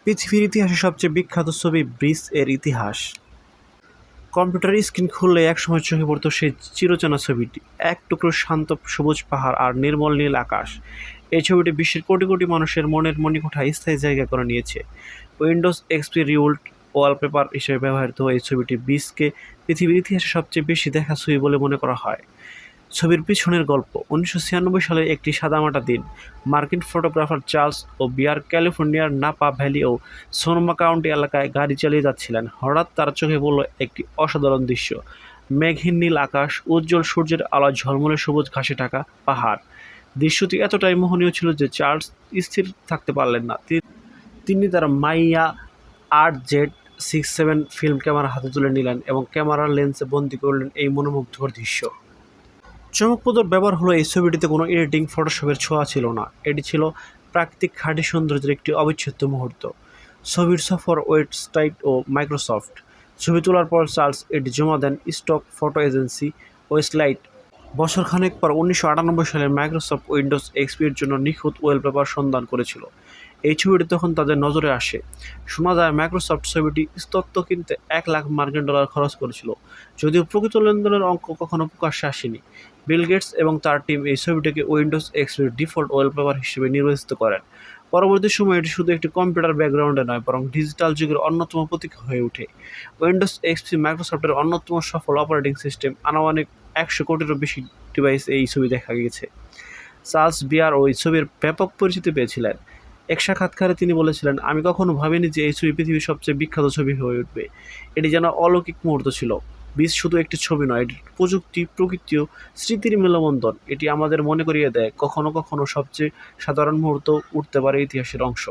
পৃথিবীর ইতিহাসে সবচেয়ে বিখ্যাত ছবি ব্রিজ এর ইতিহাস। কম্পিউটার স্ক্রিন খুললে একসময় চোখে পড়তো সেই চিরচেনা ছবিটি, এক টুকরো শান্ত সবুজ পাহাড় আর নির্মল নীল আকাশ। এই ছবিটি বিশ্বের কোটি কোটি মানুষের মনের মণিকোঠায় স্থায়ী জায়গা করে নিয়েছে। উইন্ডোজ এক্সপি রিউল্ড ওয়ালপেপার হিসেবে ব্যবহৃত এই ছবিটি ব্রিজকে পৃথিবীর ইতিহাসে সবচেয়ে বেশি দেখা ছবি বলে মনে করা হয়। ছবির পিছনের গল্প: 1996 সালের একটি সাদামাটা দিন, মার্কিন ফটোগ্রাফার চার্লস ও বিয়ার ক্যালিফোর্নিয়ার নাপা ভ্যালি ও সোনোমা কাউন্টি এলাকায় গাড়ি চালিয়ে যাচ্ছিলেন। হঠাৎ তার চোখে পড়ল একটি অসাধারণ দৃশ্য। মেঘহীন নীল আকাশ, উজ্জ্বল সূর্যের আলোয় ঝলমলে সবুজ ঘাসে ঢাকা পাহাড়। দৃশ্যটি এতটাই মোহনীয় ছিল যে চার্লস স্থির থাকতে পারলেন না। তিনি তার মাইয়া RZ67 ফিল্ম ক্যামেরা হাতে তুলে নিলেন এবং ক্যামেরার লেন্সে বন্দী করলেন এই মনোমুগ্ধকর দৃশ্য। চমকপ্রদ ব্যাপার হলো, এই ছবিটিতে কোনো এডিটিং, ফটোশপের ছোঁয়া ছিল না। এটি ছিল প্রাকৃতিক খাঁটি সৌন্দর্যের একটি অবিচ্ছেদ্য মুহূর্ত। ছবির সফর ওয়েবসাইট ও মাইক্রোসফট। ছবি তোলার পর চার্লস এটি জমা দেন স্টক ফটো এজেন্সি ওয়েস্টলাইট। বছরখানেক পর 1998 সালে মাইক্রোসফট উইন্ডোজ এক্সপির জন্য নিখুঁত ওয়ালপেপার সন্ধান করেছিল। এই ছবিটি তখন তাদের নজরে আসে। শোনা যায় মাইক্রোসফট ছবিটি তত্ত্ব কিনতে $1,00,000 খরচ করেছিল, যদিও প্রকৃত লেনদেনের অঙ্ক কখনো প্রকাশ্যে আসেনি। বিল গেটস এবং তার টিম এই ছবিটিকে উইন্ডোজ এক্সপির ডিফল্ট ওয়ালপেপার হিসেবে নির্বাচিত করেন। পরবর্তী সময়ে এটি শুধু একটি কম্পিউটার ব্যাকগ্রাউন্ডে নয়, বরং ডিজিটাল যুগের অন্যতম প্রতীক হয়ে ওঠে। উইন্ডোজ এক্সপি মাইক্রোসফটের অন্যতম সফল অপারেটিং সিস্টেম। আনুমানিক 100 কোটিরও বেশি ডিভাইস এই ছবি দেখা গেছে। চার্লস বিয়ার ওই ছবির ব্যাপক পরিচিতি পেয়েছিলেন। এক সাক্ষাৎকারে তিনি বলেছিলেন, "আমি কখনো ভাবিনি যে এই ছবি পৃথিবীর সবচেয়ে বিখ্যাত ছবি হয়ে উঠবে। এটি যেন অলৌকিক মুহূর্ত ছিল। ব্রিজ শুধু একটি ছবি নয়, এটি প্রযুক্তি, প্রকৃতি ও স্মৃতির মেলবন্ধন। এটি আমাদের মনে করিয়ে দেয়, কখনো কখনো সবচেয়ে সাধারণ মুহূর্ত উঠতে পারে ইতিহাসের অংশ।"